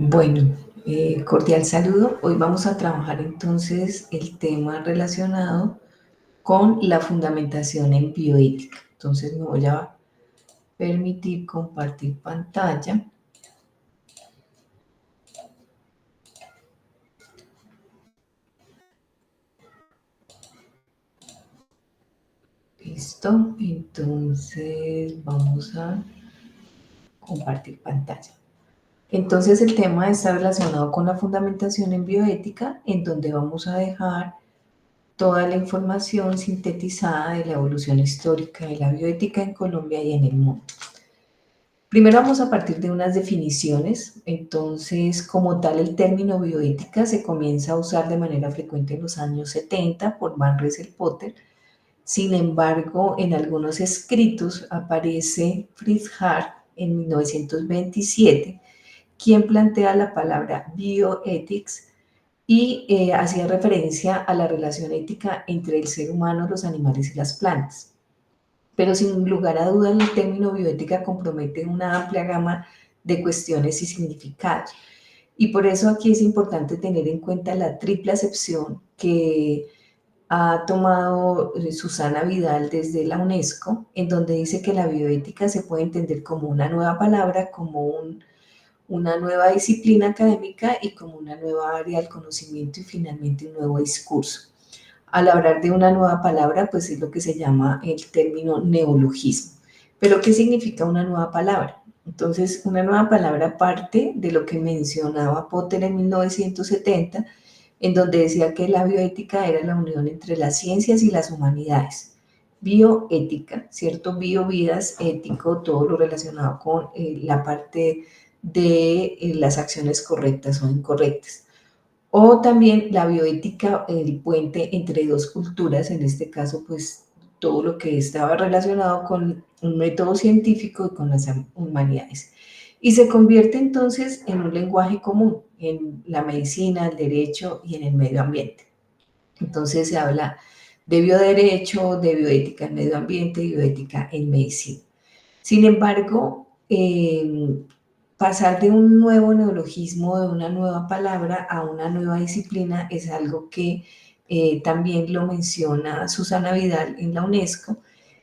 Bueno, cordial saludo. Hoy vamos a trabajar entonces el tema relacionado con la fundamentación en bioética. Entonces me voy a permitir compartir pantalla. Listo. Entonces vamos a compartir pantalla. Entonces el tema está relacionado con la fundamentación en bioética, en donde vamos a dejar toda la información sintetizada de la evolución histórica de la bioética en Colombia y en el mundo. Primero vamos a partir de unas definiciones. Entonces, como tal, el término bioética se comienza a usar de manera frecuente en los años 70 por Van Potter. Sin embargo, en algunos escritos aparece Fritz Hart en 1927, quien plantea la palabra bioethics y hacía referencia a la relación ética entre el ser humano, los animales y las plantas. Pero sin lugar a dudas el término bioética compromete una amplia gama de cuestiones y significados. Y por eso aquí es importante tener en cuenta la triple acepción que ha tomado Susana Vidal desde la UNESCO, en donde dice que la bioética se puede entender como una nueva palabra, como una nueva disciplina académica y como una nueva área del conocimiento y finalmente un nuevo discurso. Al hablar de una nueva palabra, pues es lo que se llama el término neologismo. Pero, ¿qué significa una nueva palabra? Entonces, una nueva palabra parte de lo que mencionaba Potter en 1970, en donde decía que la bioética era la unión entre las ciencias y las humanidades. Bioética, ¿cierto? Bio, vidas, ético, todo lo relacionado con la parte de las acciones correctas o incorrectas. O también la bioética, el puente entre dos culturas, en este caso, pues todo lo que estaba relacionado con un método científico y con las humanidades. Y se convierte entonces en un lenguaje común en la medicina, el derecho y en el medio ambiente. Entonces se habla de bioderecho, de bioética en medio ambiente y bioética en medicina. Sin embargo, pasar de un nuevo neologismo, de una nueva palabra a una nueva disciplina es algo que también lo menciona Susana Vidal en la UNESCO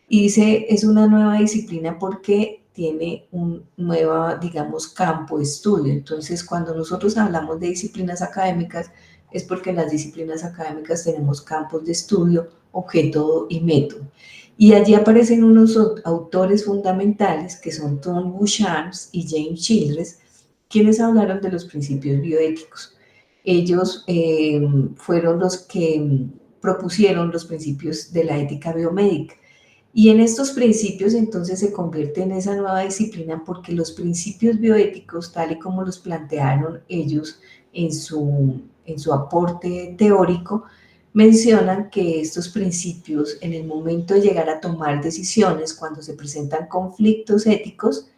y dice es una nueva disciplina porque tiene un nuevo, digamos, campo de estudio. Entonces, cuando nosotros hablamos de disciplinas académicas, es porque en las disciplinas académicas tenemos campos de estudio, objeto y método. Y allí aparecen unos autores fundamentales que son Tom Bouchard y James Childress, quienes hablaron de los principios bioéticos. Ellos fueron los que propusieron los principios de la ética biomédica. Y en estos principios entonces se convierte en esa nueva disciplina porque los principios bioéticos, tal y como los plantearon ellos en su aporte teórico, mencionan que estos principios, en el momento de llegar a tomar decisiones, cuando se presentan conflictos éticos,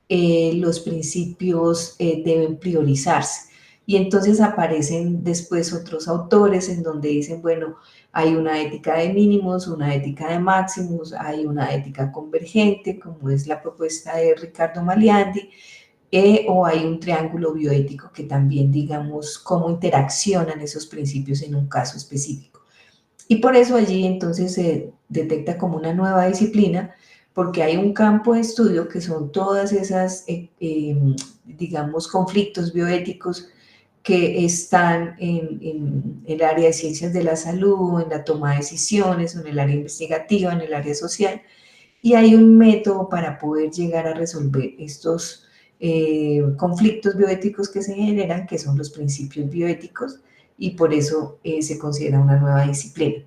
los principios deben priorizarse. Y entonces aparecen después otros autores en donde dicen, bueno, hay una ética de mínimos, una ética de máximos, hay una ética convergente, como es la propuesta de Ricardo Maliandi, o hay un triángulo bioético que también, digamos, cómo interaccionan esos principios en un caso específico. Y por eso allí entonces se detecta como una nueva disciplina, porque hay un campo de estudio que son todas esas, digamos, conflictos bioéticos que están en el área de ciencias de la salud, en la toma de decisiones, en el área investigativa, en el área social, y hay un método para poder llegar a resolver estos conflictos bioéticos que se generan, que son los principios bioéticos, y por eso se considera una nueva disciplina.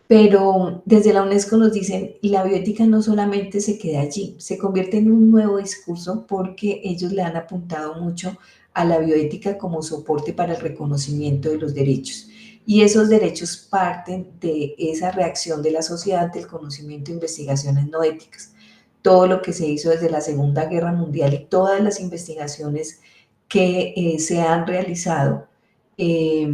Pero desde la UNESCO nos dicen, y la bioética no solamente se queda allí, se convierte en un nuevo discurso porque ellos le han apuntado mucho a la bioética como soporte para el reconocimiento de los derechos. Y esos derechos parten de esa reacción de la sociedad ante el conocimiento e investigaciones no éticas. Todo lo que se hizo desde la Segunda Guerra Mundial y todas las investigaciones que se han realizado eh,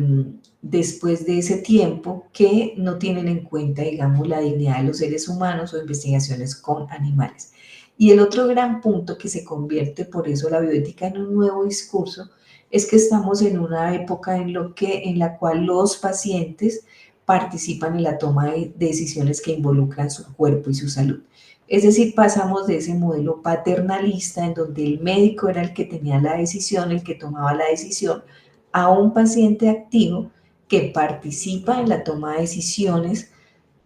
después de ese tiempo que no tienen en cuenta, digamos, la dignidad de los seres humanos o investigaciones con animales. Y el otro gran punto que se convierte por eso la bioética en un nuevo discurso es que estamos en una época en la cual los pacientes participan en la toma de decisiones que involucran su cuerpo y su salud. Es decir, pasamos de ese modelo paternalista en donde el médico era el que tenía la decisión, el que tomaba la decisión, a un paciente activo que participa en la toma de decisiones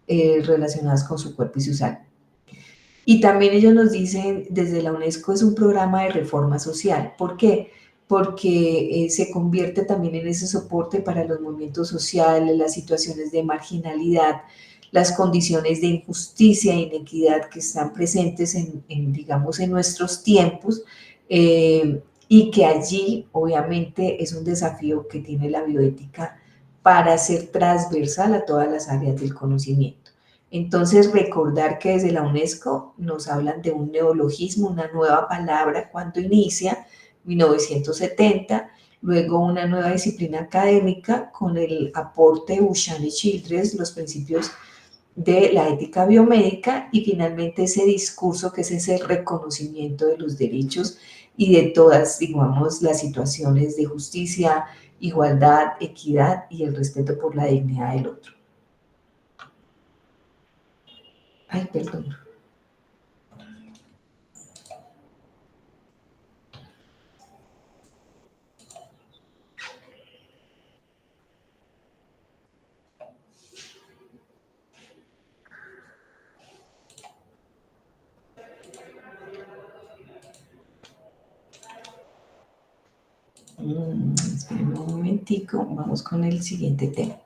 relacionadas con su cuerpo y su salud. Y también ellos nos dicen, desde la UNESCO es un programa de reforma social. ¿Por qué? Porque se convierte también en ese soporte para los movimientos sociales, las situaciones de marginalidad, las condiciones de injusticia e inequidad que están presentes digamos, en nuestros tiempos, y que allí, obviamente, es un desafío que tiene la bioética para ser transversal a todas las áreas del conocimiento. Entonces, recordar que desde la UNESCO nos hablan de un neologismo, una nueva palabra cuando inicia, 1970, luego una nueva disciplina académica con el aporte de Buchan y Childress, los principios de la ética biomédica, y finalmente ese discurso que es ese reconocimiento de los derechos y de todas, digamos, las situaciones de justicia, igualdad, equidad y el respeto por la dignidad del otro. Ay, perdón. Espérenme un momentico, vamos con el siguiente tema.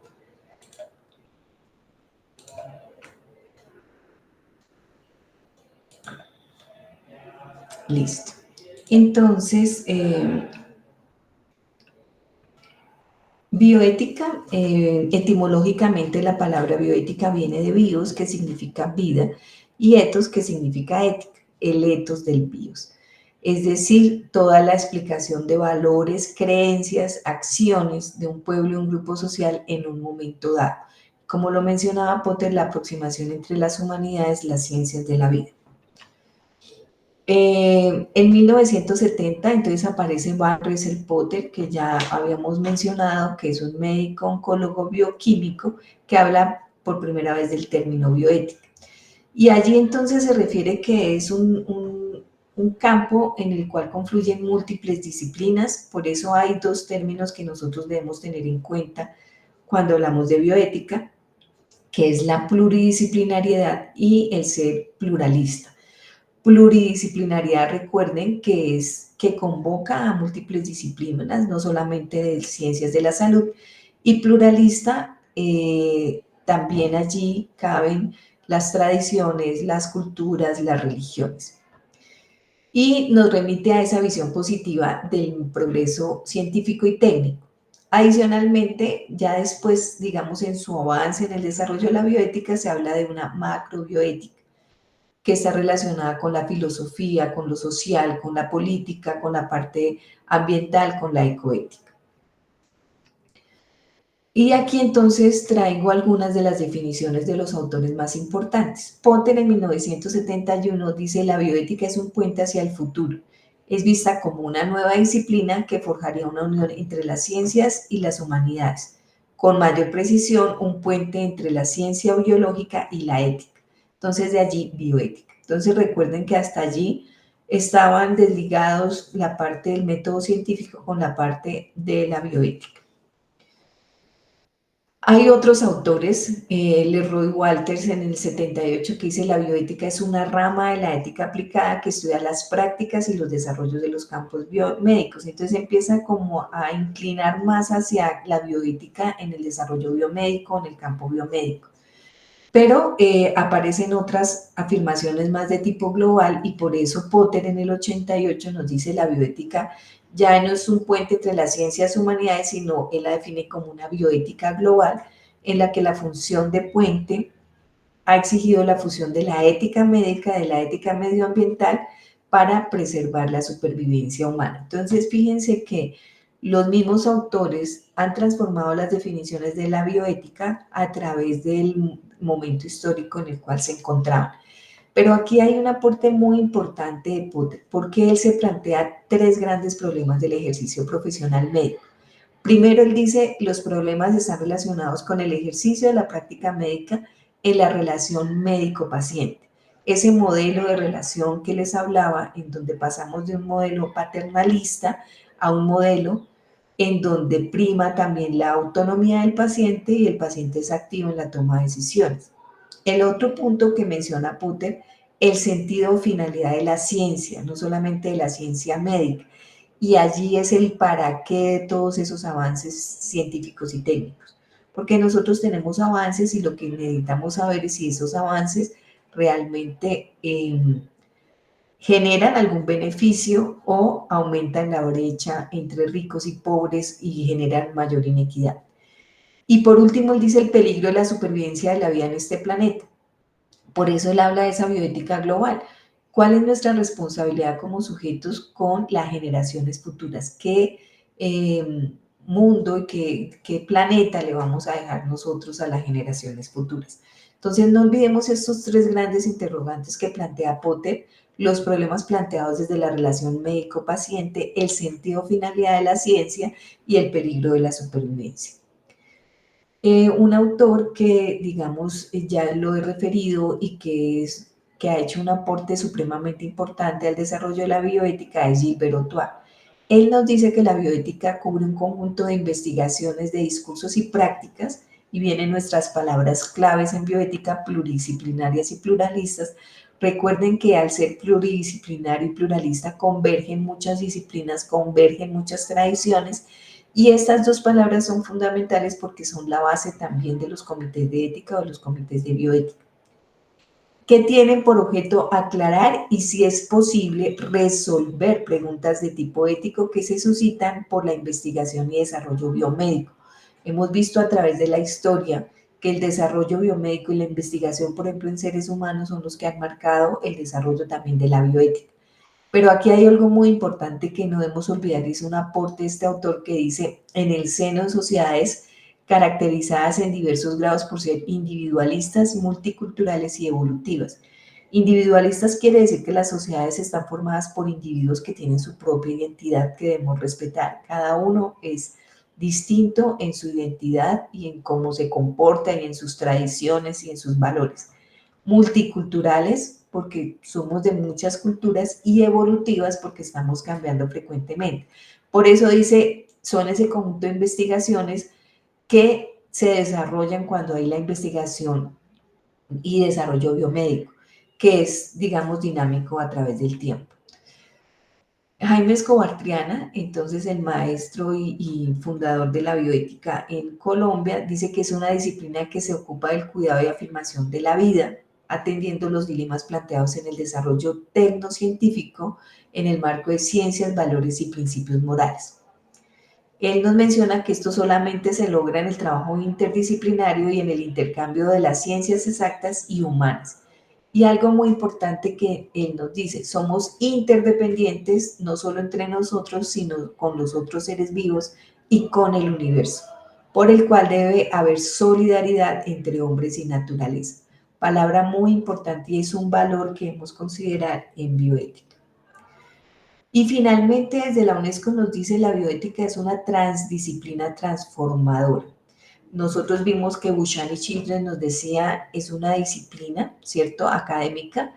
Listo. Entonces, bioética, etimológicamente la palabra bioética viene de bios, que significa vida, y ethos, que significa ética, el ethos del bios. Es decir, toda la explicación de valores, creencias, acciones de un pueblo y un grupo social en un momento dado. Como lo mencionaba Potter, la aproximación entre las humanidades, las ciencias de la vida. En 1970, entonces aparece Van Russell-Potter, que ya habíamos mencionado, que es un médico oncólogo bioquímico que habla por primera vez del término bioética. Y allí entonces se refiere que es un campo en el cual confluyen múltiples disciplinas, por eso hay dos términos que nosotros debemos tener en cuenta cuando hablamos de bioética, que es la pluridisciplinariedad y el ser pluralista. Pluridisciplinariedad, recuerden que es que convoca a múltiples disciplinas, no solamente de ciencias de la salud, y pluralista, también allí caben las tradiciones, las culturas, las religiones. Y nos remite a esa visión positiva del progreso científico y técnico. Adicionalmente, ya después, digamos, en su avance en el desarrollo de la bioética, se habla de una macrobioética, que está relacionada con la filosofía, con lo social, con la política, con la parte ambiental, con la ecoética. Y aquí entonces traigo algunas de las definiciones de los autores más importantes. Potter en 1971 dice: la bioética es un puente hacia el futuro. Es vista como una nueva disciplina que forjaría una unión entre las ciencias y las humanidades. Con mayor precisión, un puente entre la ciencia biológica y la ética. Entonces, de allí, bioética. Entonces, recuerden que hasta allí estaban desligados la parte del método científico con la parte de la bioética. Hay otros autores, Leroy Walters en el 78, que dice: la bioética es una rama de la ética aplicada que estudia las prácticas y los desarrollos de los campos biomédicos. Entonces empieza como a inclinar más hacia la bioética en el desarrollo biomédico, en el campo biomédico. Pero aparecen otras afirmaciones más de tipo global, y por eso Potter en el 88 nos dice: la bioética ya no es un puente entre las ciencias y humanidades, sino él la define como una bioética global en la que la función de puente ha exigido la fusión de la ética médica, de la ética medioambiental, para preservar la supervivencia humana. Entonces, fíjense que los mismos autores han transformado las definiciones de la bioética a través del momento histórico en el cual se encontraban. Pero aquí hay un aporte muy importante de Potter, porque él se plantea tres grandes problemas del ejercicio profesional médico. Primero, él dice, los problemas están relacionados con el ejercicio de la práctica médica en la relación médico-paciente. Ese modelo de relación que les hablaba, en donde pasamos de un modelo paternalista a un modelo en donde prima también la autonomía del paciente y el paciente es activo en la toma de decisiones. El otro punto que menciona Puter, el sentido o finalidad de la ciencia, no solamente de la ciencia médica, y allí es el para qué de todos esos avances científicos y técnicos. Porque nosotros tenemos avances y lo que necesitamos saber es si esos avances realmente generan algún beneficio o aumentan la brecha entre ricos y pobres y generan mayor inequidad. Y por último, él dice el peligro de la supervivencia de la vida en este planeta. Por eso él habla de esa bioética global. ¿Cuál es nuestra responsabilidad como sujetos con las generaciones futuras? ¿Qué mundo y qué planeta le vamos a dejar nosotros a las generaciones futuras? Entonces no olvidemos estos tres grandes interrogantes que plantea Potter, los problemas planteados desde la relación médico-paciente, el sentido finalidad de la ciencia y el peligro de la supervivencia. Un autor que, digamos, ya lo he referido y que ha hecho un aporte supremamente importante al desarrollo de la bioética es Gilbert Ochoa. Él nos dice que la bioética cubre un conjunto de investigaciones, de discursos y prácticas, y vienen nuestras palabras claves en bioética: pluridisciplinarias y pluralistas. Recuerden que al ser pluridisciplinario y pluralista convergen muchas disciplinas, convergen muchas tradiciones, y estas dos palabras son fundamentales porque son la base también de los comités de ética o de los comités de bioética, que tienen por objeto aclarar y, si es posible, resolver preguntas de tipo ético que se suscitan por la investigación y desarrollo biomédico. Hemos visto a través de la historia que el desarrollo biomédico y la investigación, por ejemplo, en seres humanos, son los que han marcado el desarrollo también de la bioética. Pero aquí hay algo muy importante que no debemos olvidar, y es un aporte de este autor que dice: en el seno de sociedades caracterizadas en diversos grados por ser individualistas, multiculturales y evolutivas. Individualistas quiere decir que las sociedades están formadas por individuos que tienen su propia identidad que debemos respetar. Cada uno es distinto en su identidad y en cómo se comporta y en sus tradiciones y en sus valores. Multiculturales, porque somos de muchas culturas, y evolutivas, porque estamos cambiando frecuentemente. Por eso dice, son ese conjunto de investigaciones que se desarrollan cuando hay la investigación y desarrollo biomédico, que es, digamos, dinámico a través del tiempo. Jaime Escobar Triana, entonces el maestro y fundador de la bioética en Colombia, dice que es una disciplina que se ocupa del cuidado y afirmación de la vida, atendiendo los dilemas planteados en el desarrollo tecnocientífico en el marco de ciencias, valores y principios morales. Él nos menciona que esto solamente se logra en el trabajo interdisciplinario y en el intercambio de las ciencias exactas y humanas. Y algo muy importante que él nos dice: somos interdependientes, no solo entre nosotros, sino con los otros seres vivos y con el universo, por el cual debe haber solidaridad entre hombres y naturaleza. Palabra muy importante y es un valor que debemos considerar en bioética. Y finalmente, desde la UNESCO nos dice: la bioética es una transdisciplina transformadora. Nosotros vimos que Buchan y Children nos decía, es una disciplina, ¿cierto?, académica.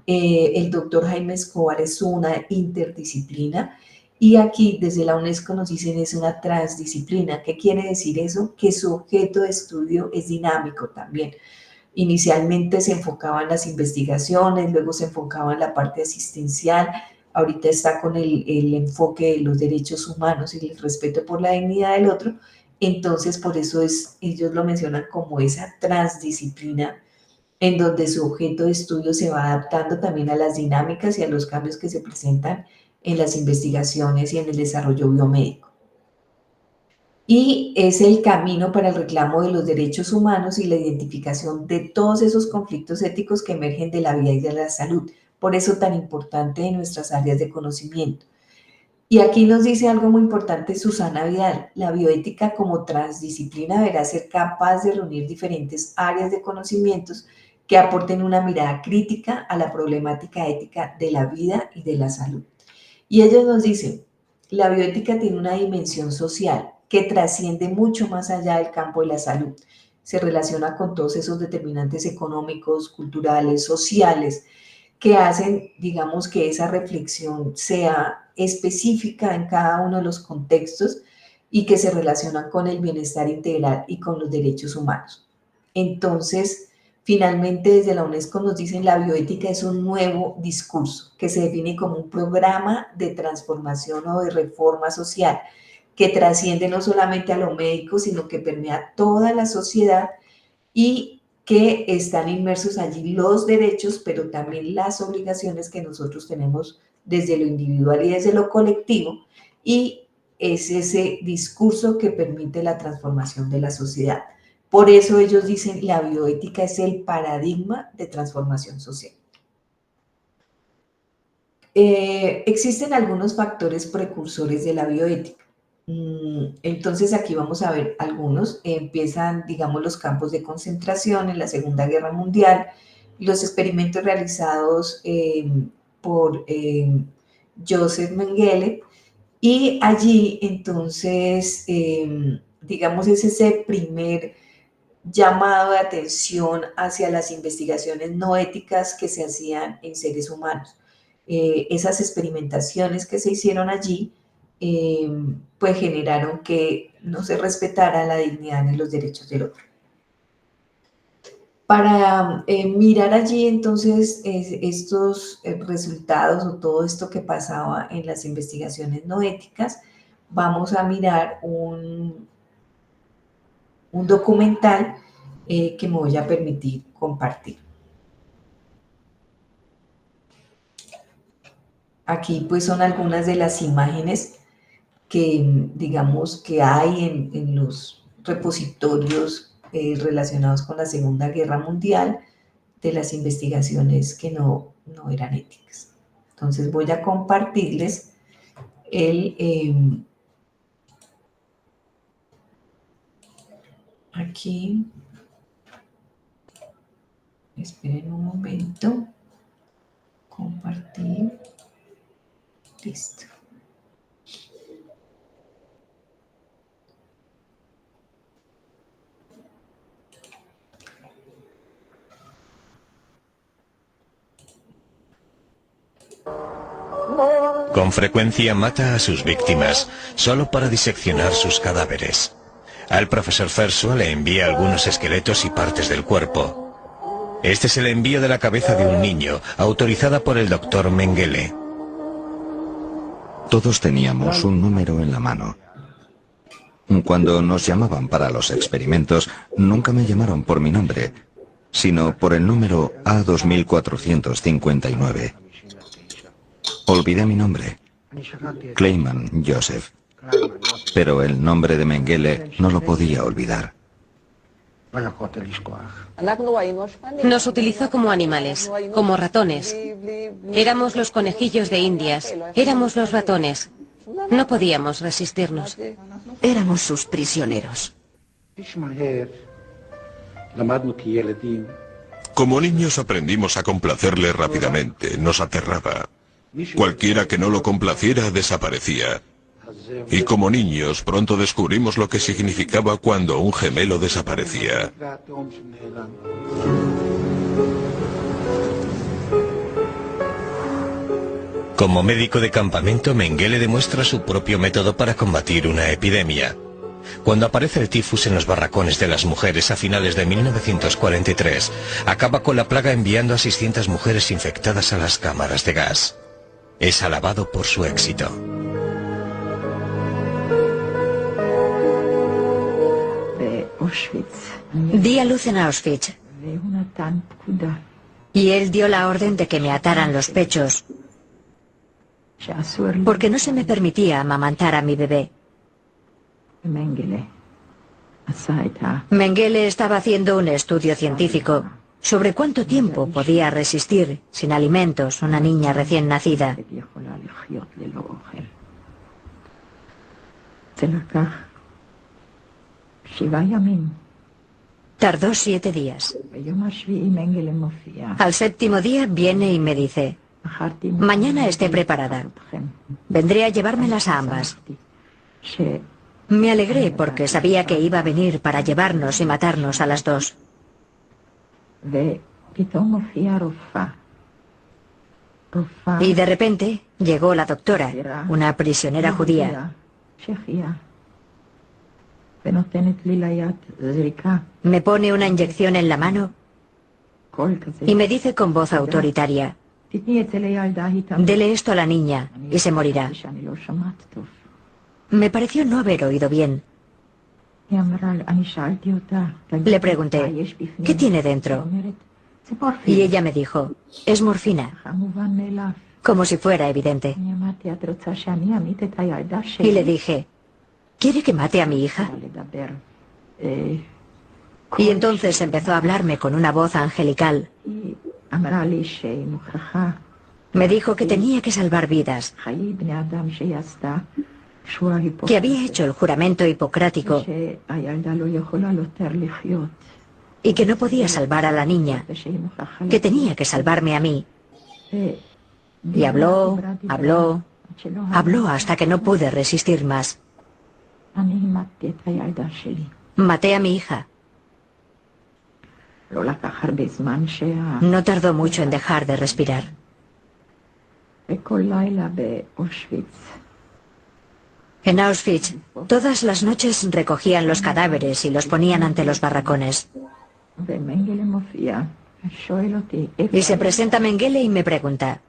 El doctor Jaime Escobar es una interdisciplina. Y aquí, desde la UNESCO nos dicen, es una transdisciplina. ¿Qué quiere decir eso? Que su objeto de estudio es dinámico también. Inicialmente se enfocaba en las investigaciones, luego se enfocaba en la parte asistencial, ahorita está con el enfoque de los derechos humanos y el respeto por la dignidad del otro. Entonces, por eso ellos lo mencionan como esa transdisciplina, en donde su objeto de estudio se va adaptando también a las dinámicas y a los cambios que se presentan en las investigaciones y en el desarrollo biomédico. Y es el camino para el reclamo de los derechos humanos y la identificación de todos esos conflictos éticos que emergen de la vida y de la salud. Por eso tan importante en nuestras áreas de conocimiento. Y aquí nos dice algo muy importante Susana Vidal: la bioética como transdisciplina deberá ser capaz de reunir diferentes áreas de conocimientos que aporten una mirada crítica a la problemática ética de la vida y de la salud. Y ellos nos dicen, la bioética tiene una dimensión social que trasciende mucho más allá del campo de la salud. Se relaciona con todos esos determinantes económicos, culturales, sociales, que hacen, digamos, que esa reflexión sea específica en cada uno de los contextos y que se relacionan con el bienestar integral y con los derechos humanos. Entonces, finalmente, desde la UNESCO nos dicen la bioética es un nuevo discurso que se define como un programa de transformación o de reforma social que trasciende no solamente a lo médico, sino que permea toda la sociedad y que están inmersos allí los derechos, pero también las obligaciones que nosotros tenemos desde lo individual y desde lo colectivo, y es ese discurso que permite la transformación de la sociedad. Por eso ellos dicen la bioética es el paradigma de transformación social. Existen algunos factores precursores de la bioética. Entonces aquí vamos a ver algunos. Empiezan, digamos, los campos de concentración en la Segunda Guerra Mundial, los experimentos realizados por Joseph Mengele, y allí entonces, digamos, es ese primer llamado de atención hacia las investigaciones no éticas que se hacían en seres humanos. Esas experimentaciones que se hicieron allí pues generaron que no se respetara la dignidad ni los derechos del otro. Para mirar allí entonces estos resultados o todo esto que pasaba en las investigaciones no éticas, vamos a mirar un documental que me voy a permitir compartir. Aquí pues son algunas de las imágenes que digamos que hay en los repositorios relacionados con la Segunda Guerra Mundial de las investigaciones que no eran éticas. Entonces voy a compartirles aquí, esperen un momento, compartir, listo. Con frecuencia mata a sus víctimas solo para diseccionar sus cadáveres. Al profesor Ferso le envía algunos esqueletos y partes del cuerpo. Este es el envío de la cabeza de un niño, autorizada por el doctor Mengele. Todos teníamos un número en la mano. Cuando nos llamaban para los experimentos, nunca me llamaron por mi nombre, sino por el número A2459. Olvidé mi nombre, Kleiman Joseph, pero el nombre de Mengele no lo podía olvidar. Nos utilizó como animales, como ratones. Éramos los conejillos de Indias, éramos los ratones. No podíamos resistirnos. Éramos sus prisioneros. Como niños aprendimos a complacerle rápidamente, nos aterraba. Cualquiera que no lo complaciera desaparecía. Y como niños pronto descubrimos lo que significaba cuando un gemelo desaparecía. Como médico de campamento, Mengele demuestra su propio método para combatir una epidemia. Cuando aparece el tifus en los barracones de las mujeres a finales de 1943, acaba con la plaga enviando a 600 mujeres infectadas a las cámaras de gas. Es alabado por su éxito. Di a luz en Auschwitz. Y él dio la orden de que me ataran los pechos, porque no se me permitía amamantar a mi bebé. Mengele estaba haciendo un estudio científico sobre cuánto tiempo podía resistir sin alimentos una niña recién nacida. Tardó 7 días. Al 7º día viene y me dice: mañana esté preparada. Vendré a llevármelas a ambas. Me alegré porque sabía que iba a venir para llevarnos y matarnos a las dos. Y de repente llegó la doctora, una prisionera judía. Me pone una inyección en la mano y me dice con voz autoritaria: dele esto a la niña y se morirá. Me pareció no haber oído bien. Le pregunté: ¿qué tiene dentro? Y ella me dijo: es morfina. Como si fuera evidente. Y le dije: ¿quiere que mate a mi hija? Y entonces empezó a hablarme con una voz angelical. Me dijo que tenía que salvar vidas, que había hecho el juramento hipocrático y que no podía salvar a la niña, que tenía que salvarme a mí. Y habló hasta que no pude resistir más. Maté a mi hija. No tardó mucho en dejar de respirar. En Auschwitz, todas las noches recogían los cadáveres y los ponían ante los barracones. Y se presenta Mengele y me pregunta: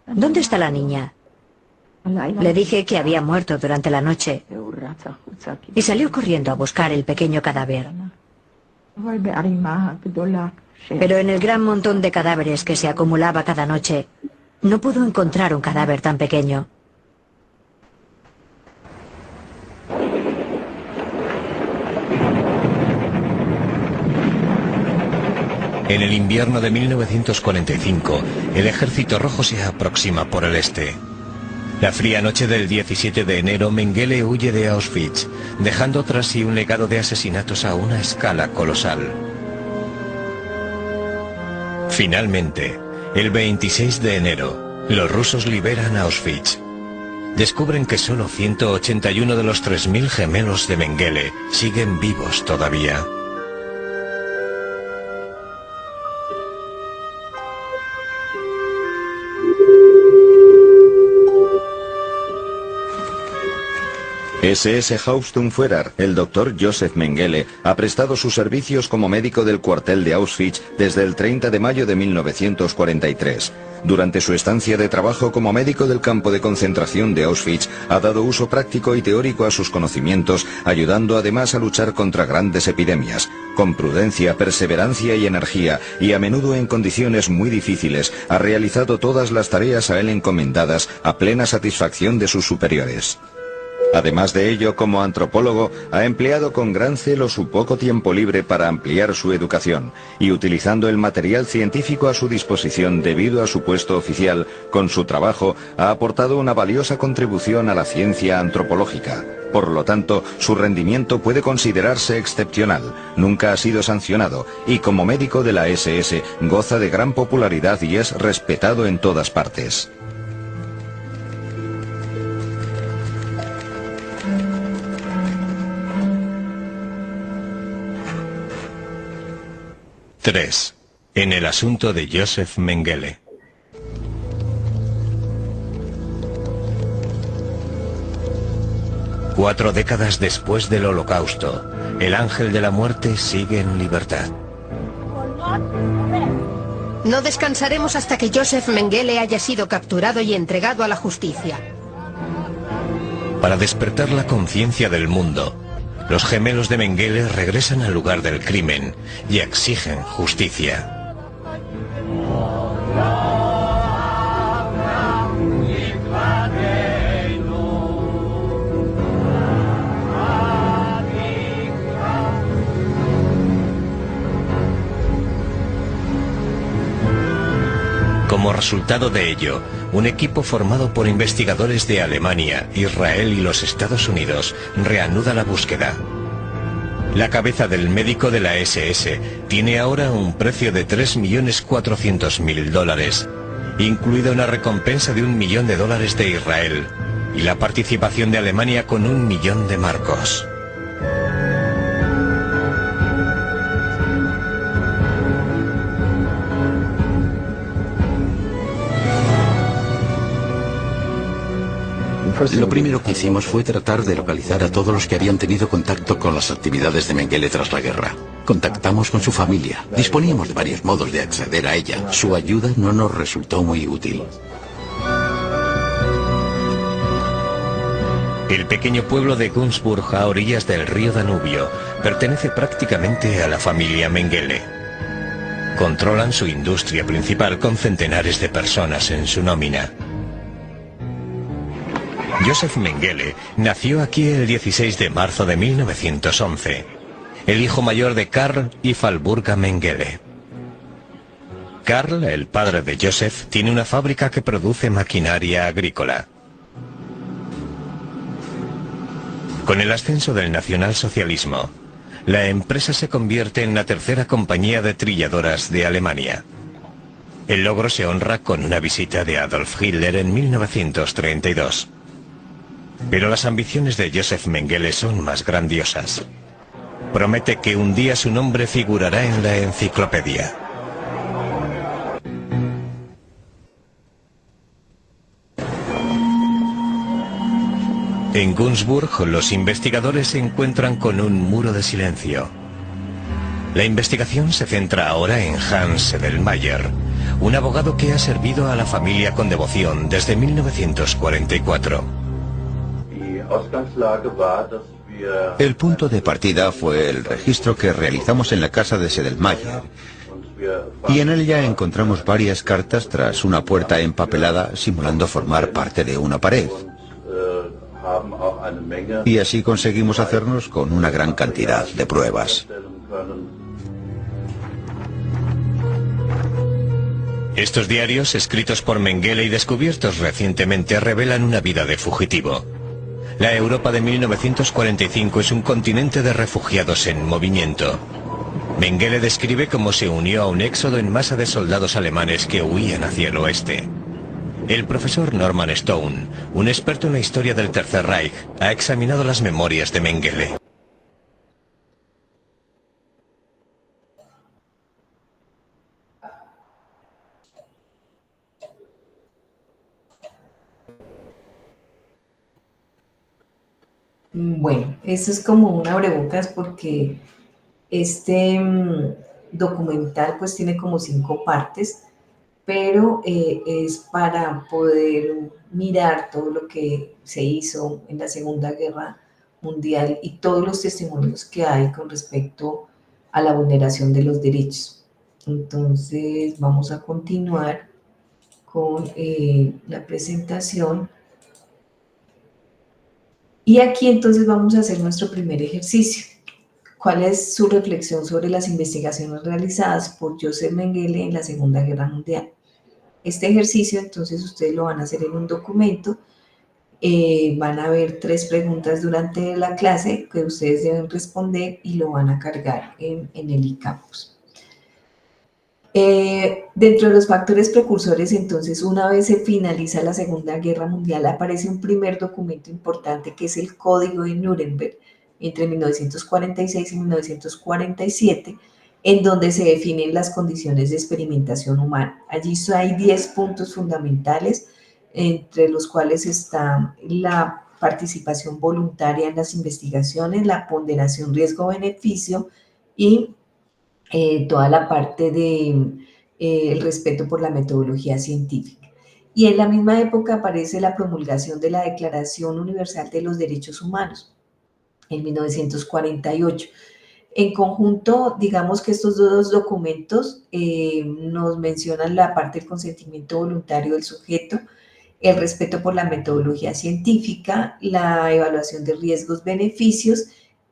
¿dónde está la niña? Le dije que había muerto durante la noche y salió corriendo a buscar el pequeño cadáver. Pero en el gran montón de cadáveres que se acumulaba cada noche, no pudo encontrar un cadáver tan pequeño. En el invierno de 1945, el Ejército Rojo se aproxima por el este. La fría noche del 17 de enero, Mengele huye de Auschwitz, dejando tras sí un legado de asesinatos a una escala colosal. Finalmente, el 26 de enero, los rusos liberan Auschwitz. Descubren que solo 181 de los 3000 gemelos de Mengele siguen vivos todavía. SS Hauptsturmführer, el doctor Josef Mengele, ha prestado sus servicios como médico del cuartel de Auschwitz desde el 30 de mayo de 1943. Durante su estancia de trabajo como médico del campo de concentración de Auschwitz, ha dado uso práctico y teórico a sus conocimientos, ayudando además a luchar contra grandes epidemias. Con prudencia, perseverancia y energía, y a menudo en condiciones muy difíciles, ha realizado todas las tareas a él encomendadas a plena satisfacción de sus superiores. Además de ello, como antropólogo, ha empleado con gran celo su poco tiempo libre para ampliar su educación, y utilizando el material científico a su disposición debido a su puesto oficial, con su trabajo ha aportado una valiosa contribución a la ciencia antropológica. Por lo tanto, su rendimiento puede considerarse excepcional, nunca ha sido sancionado, y como médico de la SS goza de gran popularidad y es respetado en todas partes. Tres. En el asunto de Josef Mengele. Cuatro décadas después del Holocausto, el ángel de la muerte sigue en libertad. No descansaremos hasta que Josef Mengele haya sido capturado y entregado a la justicia. Para despertar la conciencia del mundo, los gemelos de Mengele regresan al lugar del crimen y exigen justicia. Como resultado de ello, un equipo formado por investigadores de Alemania, Israel y los Estados Unidos reanuda la búsqueda. La cabeza del médico de la SS tiene ahora un precio de $3.400.000, incluida una recompensa de $1 millón de Israel y la participación de Alemania con 1 millón de marcos. Lo primero que hicimos fue tratar de localizar a todos los que habían tenido contacto con las actividades de Mengele tras la guerra. Contactamos con su familia. Disponíamos de varios modos de acceder a ella. Su ayuda no nos resultó muy útil. El pequeño pueblo de Günzburg, a orillas del río Danubio, pertenece prácticamente a la familia Mengele. Controlan su industria principal con centenares de personas en su nómina. Joseph Mengele nació aquí el 16 de marzo de 1911, el hijo mayor de Karl y Falburga Mengele. Karl, el padre de Joseph, tiene una fábrica que produce maquinaria agrícola. Con el ascenso del nacionalsocialismo, la empresa se convierte en la tercera compañía de trilladoras de Alemania. El logro se honra con una visita de Adolf Hitler en 1932. Pero las ambiciones de Joseph Mengele son más grandiosas. Promete que un día su nombre figurará en la enciclopedia. En Günzburg, los investigadores se encuentran con un muro de silencio. La investigación se centra ahora en Hans Edelmayer, un abogado que ha servido a la familia con devoción desde 1944. El punto de partida fue el registro que realizamos en la casa de Sedelmayer, y en él ya encontramos varias cartas tras una puerta empapelada simulando formar parte de una pared. Y así conseguimos hacernos con una gran cantidad de pruebas. Estos diarios, escritos por Mengele y descubiertos recientemente, revelan una vida de fugitivo. La Europa de 1945 es un continente de refugiados en movimiento. Mengele describe cómo se unió a un éxodo en masa de soldados alemanes que huían hacia el oeste. El profesor Norman Stone, un experto en la historia del Tercer Reich, ha examinado las memorias de Mengele. Bueno, eso es como un abrebocas porque este documental pues tiene como 5 partes, pero es para poder mirar todo lo que se hizo en la Segunda Guerra Mundial y todos los testimonios que hay con respecto a la vulneración de los derechos. Entonces vamos a continuar con la presentación. Y aquí entonces vamos a hacer nuestro primer ejercicio. ¿Cuál es su reflexión sobre las investigaciones realizadas por Joseph Mengele en la Segunda Guerra Mundial? Este ejercicio entonces ustedes lo van a hacer en un documento. Van a haber 3 preguntas durante la clase que ustedes deben responder y lo van a cargar en el eCampus. Dentro de los factores precursores, entonces, una vez se finaliza la Segunda Guerra Mundial, aparece un primer documento importante que es el Código de Nuremberg, entre 1946 y 1947, en donde se definen las condiciones de experimentación humana. Allí hay 10 puntos fundamentales, entre los cuales está la participación voluntaria en las investigaciones, la ponderación riesgo-beneficio y toda la parte de el respeto por la metodología científica. Y en la misma época aparece la promulgación de la Declaración Universal de los Derechos Humanos, en 1948. En conjunto, digamos que estos 2 documentos nos mencionan la parte del consentimiento voluntario del sujeto, el respeto por la metodología científica, la evaluación de riesgos-beneficios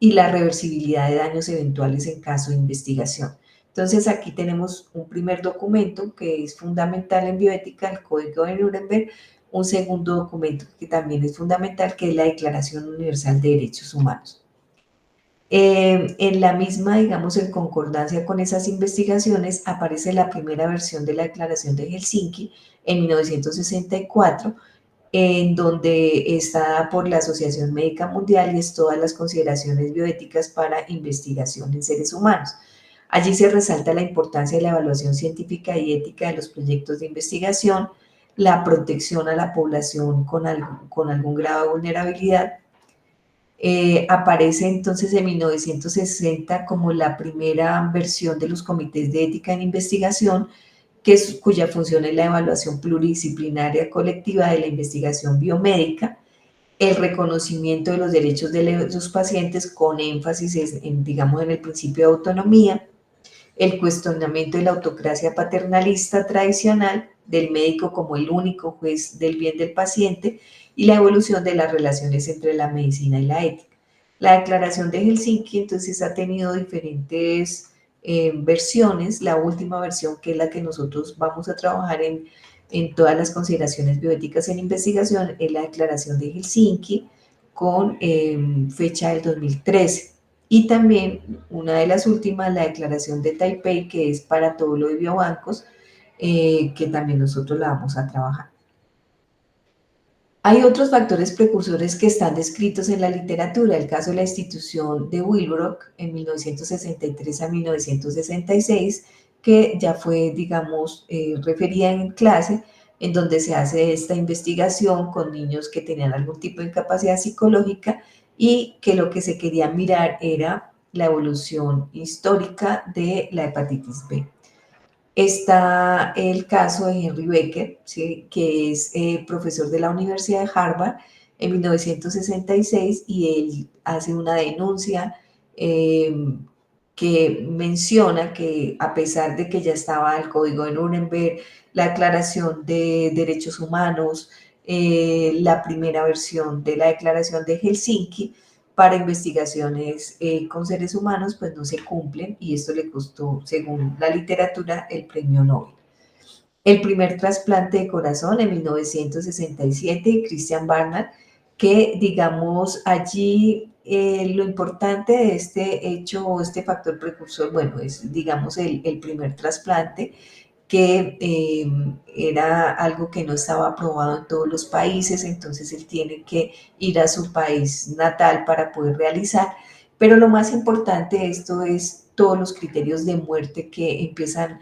y la reversibilidad de daños eventuales en caso de investigación. Entonces aquí tenemos un primer documento que es fundamental en bioética, el Código de Nuremberg, un segundo documento que también es fundamental, que es la Declaración Universal de Derechos Humanos. En la misma, digamos, en concordancia con esas investigaciones, aparece la primera versión de la Declaración de Helsinki en 1964, en donde está por la Asociación Médica Mundial y es todas las consideraciones bioéticas para investigación en seres humanos. Allí se resalta la importancia de la evaluación científica y ética de los proyectos de investigación, la protección a la población con algún grado de vulnerabilidad. Aparece entonces en 1960 como la primera versión de los comités de ética en investigación, cuya función es la evaluación pluridisciplinaria colectiva de la investigación biomédica, el reconocimiento de los derechos de los pacientes con énfasis digamos, en el principio de autonomía, el cuestionamiento de la autocracia paternalista tradicional del médico como el único juez del bien del paciente y la evolución de las relaciones entre la medicina y la ética. La Declaración de Helsinki entonces ha tenido diferentes versiones. La última versión, que es la que nosotros vamos a trabajar en todas las consideraciones bioéticas en investigación, es la Declaración de Helsinki con fecha del 2013. Y también una de las últimas, la Declaración de Taipei, que es para todo lo de biobancos, que también nosotros la vamos a trabajar. Hay otros factores precursores que están descritos en la literatura. El caso de la institución de Willbroek en 1963 a 1966, que ya fue, digamos, referida en clase, en donde se hace esta investigación con niños que tenían algún tipo de incapacidad psicológica y que lo que se quería mirar era la evolución histórica de la hepatitis B. Está el caso de Henry Becker, ¿sí?, que es profesor de la Universidad de Harvard en 1966, y él hace una denuncia que menciona que, a pesar de que ya estaba el Código de Nuremberg, la Declaración de Derechos Humanos, la primera versión de la Declaración de Helsinki, para investigaciones con seres humanos, pues no se cumplen, y esto le costó, según la literatura, el premio Nobel. El primer trasplante de corazón en 1967, Christian Barnard, que, digamos, allí lo importante de este hecho o este factor precursor, bueno, es, digamos, el primer trasplante, que era algo que no estaba aprobado en todos los países, entonces él tiene que ir a su país natal para poder realizar. Pero lo más importante de esto es todos los criterios de muerte que empiezan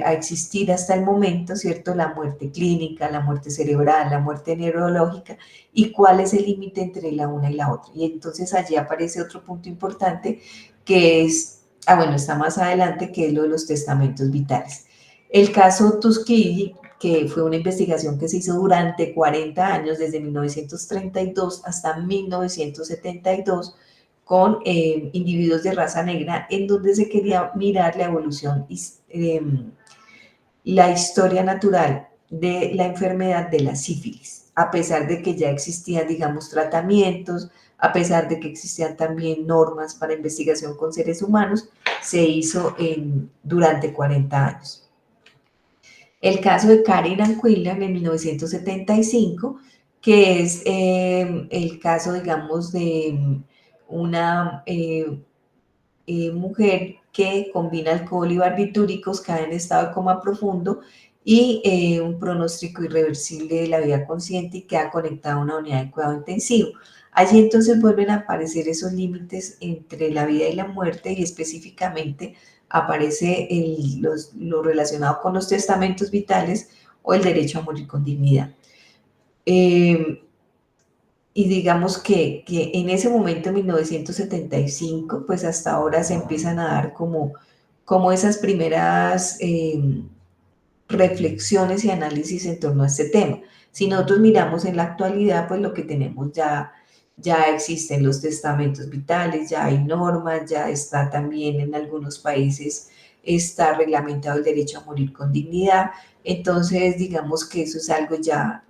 a existir hasta el momento, ¿cierto? La muerte clínica, la muerte cerebral, la muerte neurológica, y cuál es el límite entre la una y la otra. Y entonces allí aparece otro punto importante, que es, bueno, está más adelante, que es lo de los testamentos vitales. El caso Tuskegee, que fue una investigación que se hizo durante 40 años, desde 1932 hasta 1972, con individuos de raza negra, en donde se quería mirar la evolución, la historia natural de la enfermedad de la sífilis, a pesar de que ya existían, digamos, tratamientos, a pesar de que existían también normas para investigación con seres humanos, se hizo durante 40 años. El caso de Karen Anquillan en 1975, que es el caso, digamos, de una mujer que combina alcohol y barbitúricos, cae en estado de coma profundo y un pronóstico irreversible de la vida consciente, y queda conectada a una unidad de cuidado intensivo. Allí entonces vuelven a aparecer esos límites entre la vida y la muerte, y específicamente aparece lo relacionado con los testamentos vitales o el derecho a morir con dignidad. Y digamos que en ese momento, en 1975, pues hasta ahora se empiezan a dar como esas primeras reflexiones y análisis en torno a este tema. Si nosotros miramos en la actualidad, pues lo que tenemos ya existen los testamentos vitales, ya hay normas, ya está también en algunos países, está reglamentado el derecho a morir con dignidad. Entonces, digamos que eso es algo ya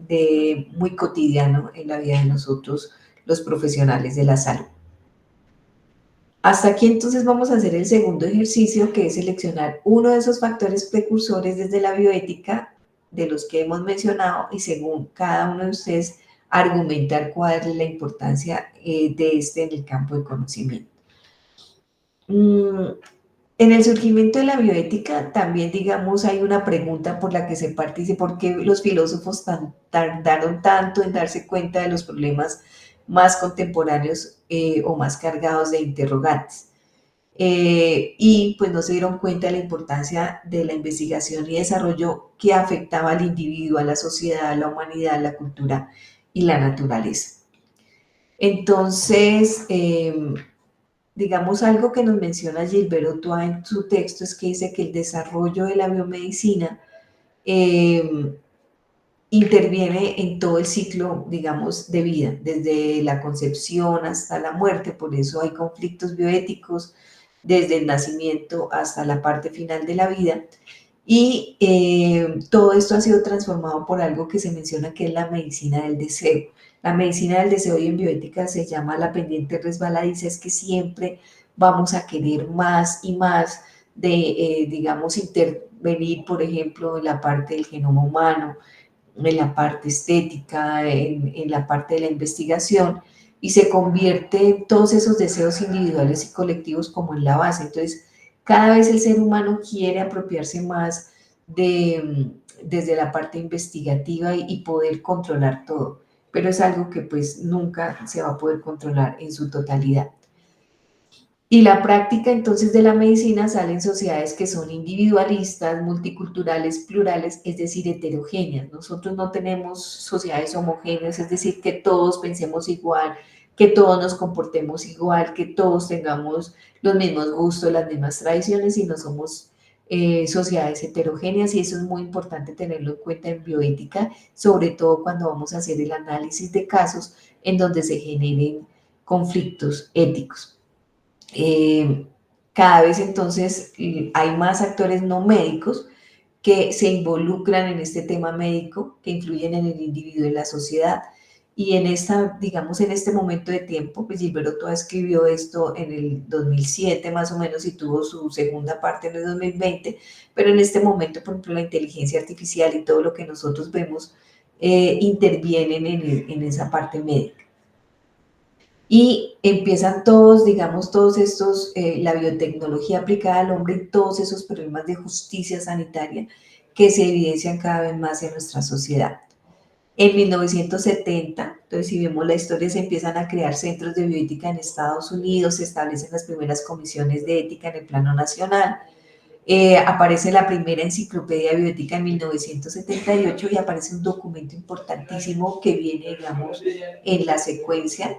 muy cotidiano en la vida de nosotros, los profesionales de la salud. Hasta aquí entonces vamos a hacer el segundo ejercicio, que es seleccionar uno de esos factores precursores desde la bioética de los que hemos mencionado, y según cada uno de ustedes argumentar cuál es la importancia de este en el campo de conocimiento. En el surgimiento de la bioética también, digamos, hay una pregunta por la que se parte, dice, ¿por qué los filósofos tardaron tanto en darse cuenta de los problemas más contemporáneos o más cargados de interrogantes? Y pues no se dieron cuenta de la importancia de la investigación y desarrollo que afectaba al individuo, a la sociedad, a la humanidad, a la cultura y la naturaleza. Entonces, digamos, algo que nos menciona Gilbert Ochoa en su texto es que dice que el desarrollo de la biomedicina interviene en todo el ciclo, digamos, de vida, desde la concepción hasta la muerte, por eso hay conflictos bioéticos desde el nacimiento hasta la parte final de la vida, y todo esto ha sido transformado por algo que se menciona que es la medicina del deseo. La medicina del deseo y en bioética se llama la pendiente resbaladiza, es que siempre vamos a querer más y más de, digamos, intervenir, por ejemplo, en la parte del genoma humano, en la parte estética, en la parte de la investigación, y se convierte todos esos deseos individuales y colectivos como en la base. Entonces, cada vez el ser humano quiere apropiarse más desde la parte investigativa y poder controlar todo, pero es algo que pues nunca se va a poder controlar en su totalidad. Y la práctica entonces de la medicina sale en sociedades que son individualistas, multiculturales, plurales, es decir, heterogéneas. Nosotros no tenemos sociedades homogéneas, es decir, que todos pensemos igual, que todos nos comportemos igual, que todos tengamos los mismos gustos, las mismas tradiciones, sino somos sociedades heterogéneas, y eso es muy importante tenerlo en cuenta en bioética, sobre todo cuando vamos a hacer el análisis de casos en donde se generen conflictos éticos. Cada vez entonces hay más actores no médicos que se involucran en este tema médico, que influyen en el individuo y en la sociedad. Y en esta, digamos, en este momento de tiempo, pues Gilbert Ochoa escribió esto en el 2007 más o menos y tuvo su segunda parte en el 2020, pero en este momento, por ejemplo, la inteligencia artificial y todo lo que nosotros vemos intervienen en esa parte médica. Y empiezan todos, digamos, todos estos, la biotecnología aplicada al hombre y todos esos problemas de justicia sanitaria que se evidencian cada vez más en nuestra sociedad. En 1970, entonces si vemos la historia, se empiezan a crear centros de bioética en Estados Unidos, se establecen las primeras comisiones de ética en el plano nacional, aparece la primera enciclopedia bioética en 1978 y aparece un documento importantísimo que viene, digamos, en la secuencia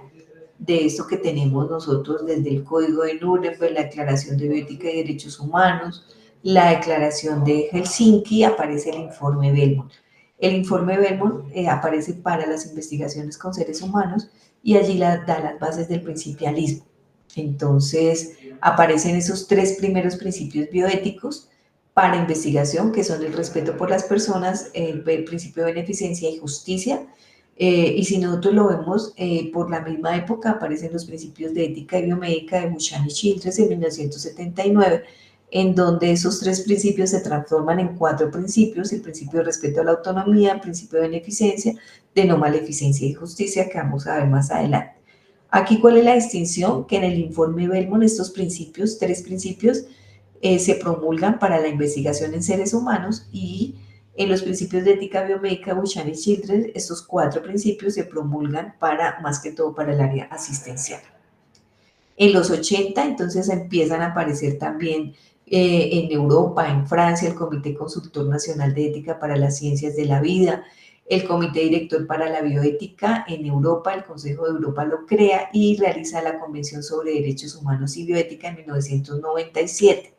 de esto que tenemos nosotros desde el Código de Nuremberg, la Declaración de Bioética y Derechos Humanos, la Declaración de Helsinki, aparece el informe Belmont. El informe Belmont aparece para las investigaciones con seres humanos y allí da las bases del principialismo. Entonces, aparecen esos tres primeros principios bioéticos para investigación, que son el respeto por las personas, el principio de beneficencia y justicia. Y si nosotros lo vemos, por la misma época aparecen los principios de ética y biomédica de Buchan y Childress en 1979, en donde esos tres principios se transforman en cuatro principios: el principio de respeto a la autonomía, el principio de beneficencia, de no maleficencia y justicia, que vamos a ver más adelante. Aquí, ¿cuál es la distinción? Que en el informe Belmont estos principios, tres principios, se promulgan para la investigación en seres humanos, y en los principios de ética biomédica Buchan y Childress, estos cuatro principios se promulgan para, más que todo, para el área asistencial. En los 80, entonces, empiezan a aparecer también en Europa, en Francia, el Comité Consultor Nacional de Ética para las Ciencias de la Vida, el Comité Director para la Bioética en Europa, el Consejo de Europa lo crea y realiza la Convención sobre Derechos Humanos y Bioética en 1997.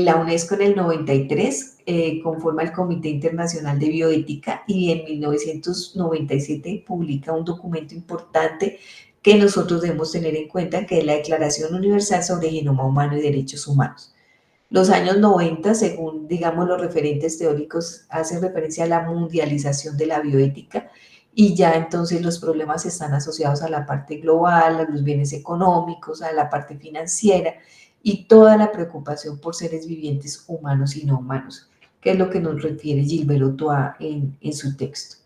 La UNESCO en el 93 conforma el Comité Internacional de Bioética y en 1997 publica un documento importante que nosotros debemos tener en cuenta, que es la Declaración Universal sobre Genoma Humano y Derechos Humanos. Los años 90, según, digamos, los referentes teóricos, hacen referencia a la mundialización de la bioética, y ya entonces los problemas están asociados a la parte global, a los bienes económicos, a la parte financiera, y toda la preocupación por seres vivientes humanos y no humanos, que es lo que nos refiere Gilbert Ochoa en su texto.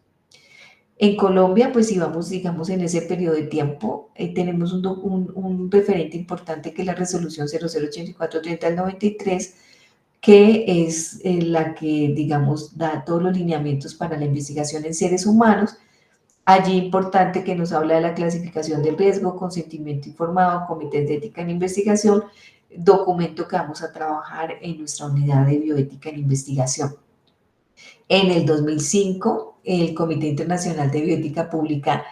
En Colombia, pues si vamos, digamos, en ese periodo de tiempo, tenemos un referente importante que es la resolución 0084/93, que es la que, digamos, da todos los lineamientos para la investigación en seres humanos. Allí importante que nos habla de la clasificación del riesgo, consentimiento informado, comités de ética en investigación, documento que vamos a trabajar en nuestra unidad de bioética en investigación. En el 2005, el Comité Internacional de Bioética publica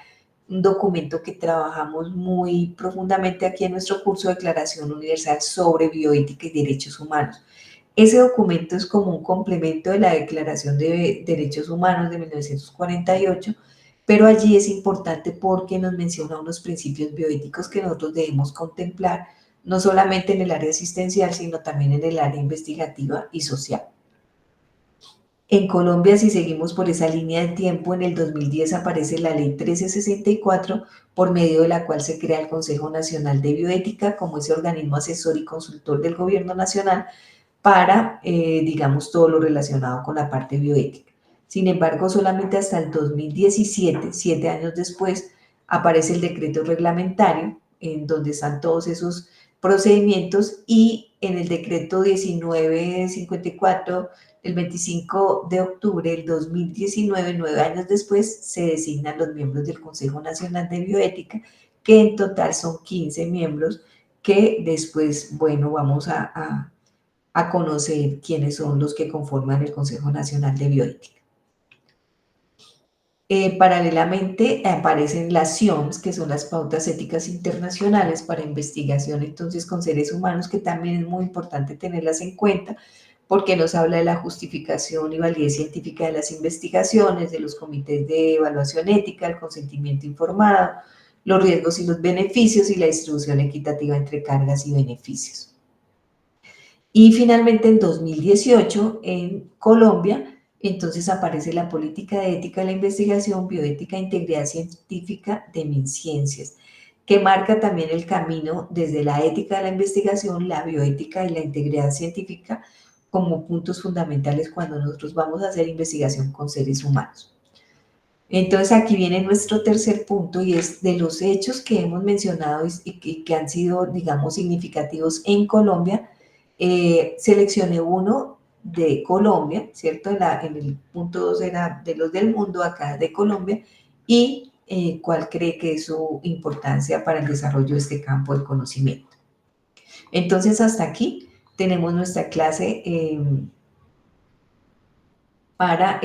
un documento que trabajamos muy profundamente aquí en nuestro curso, Declaración Universal sobre Bioética y Derechos Humanos. Ese documento es como un complemento de la Declaración de Derechos Humanos de 1948, pero allí es importante porque nos menciona unos principios bioéticos que nosotros debemos contemplar, no solamente en el área asistencial, sino también en el área investigativa y social. En Colombia, si seguimos por esa línea de tiempo, en el 2010 aparece la Ley 1364, por medio de la cual se crea el Consejo Nacional de Bioética como ese organismo asesor y consultor del Gobierno Nacional para, digamos, todo lo relacionado con la parte bioética. Sin embargo, solamente hasta el 2017, 7 años después, aparece el decreto reglamentario, en donde están todos esos procedimientos, y en el decreto 1954 el 25 de octubre del 2019, 9 años después, se designan los miembros del Consejo Nacional de Bioética, que en total son 15 miembros, que después, bueno, vamos a conocer quiénes son los que conforman el Consejo Nacional de Bioética. Paralelamente aparecen las CIOMS, que son las pautas éticas internacionales para investigación entonces con seres humanos, que también es muy importante tenerlas en cuenta, porque nos habla de la justificación y validez científica de las investigaciones, de los comités de evaluación ética, el consentimiento informado, los riesgos y los beneficios y la distribución equitativa entre cargas y beneficios. Y finalmente en 2018 en Colombia, entonces aparece la política de ética de la investigación, bioética e integridad científica de MinCiencias, que marca también el camino desde la ética de la investigación, la bioética y la integridad científica como puntos fundamentales cuando nosotros vamos a hacer investigación con seres humanos. Entonces aquí viene nuestro tercer punto, y es de los hechos que hemos mencionado y que han sido, digamos, significativos en Colombia. Seleccioné uno de Colombia, ¿cierto? En el punto 2 era de los del mundo, acá de Colombia, y cuál cree que es su importancia para el desarrollo de este campo del conocimiento. Entonces, hasta aquí tenemos nuestra clase para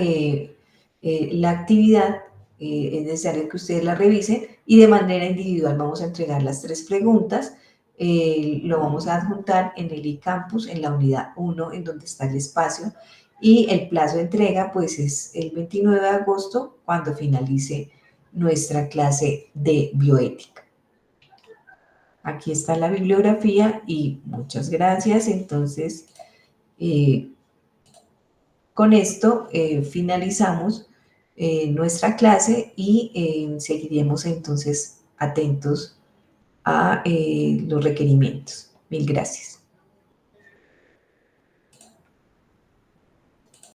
la actividad. Es necesario que ustedes la revisen y de manera individual vamos a entregar las 3 preguntas. Lo vamos a adjuntar en el eCampus, en la unidad 1, en donde está el espacio, y el plazo de entrega pues es el 29 de agosto, cuando finalice nuestra clase de bioética. Aquí está la bibliografía y muchas gracias. Entonces, con esto finalizamos nuestra clase y seguiremos entonces atentos a los requerimientos. Mil gracias.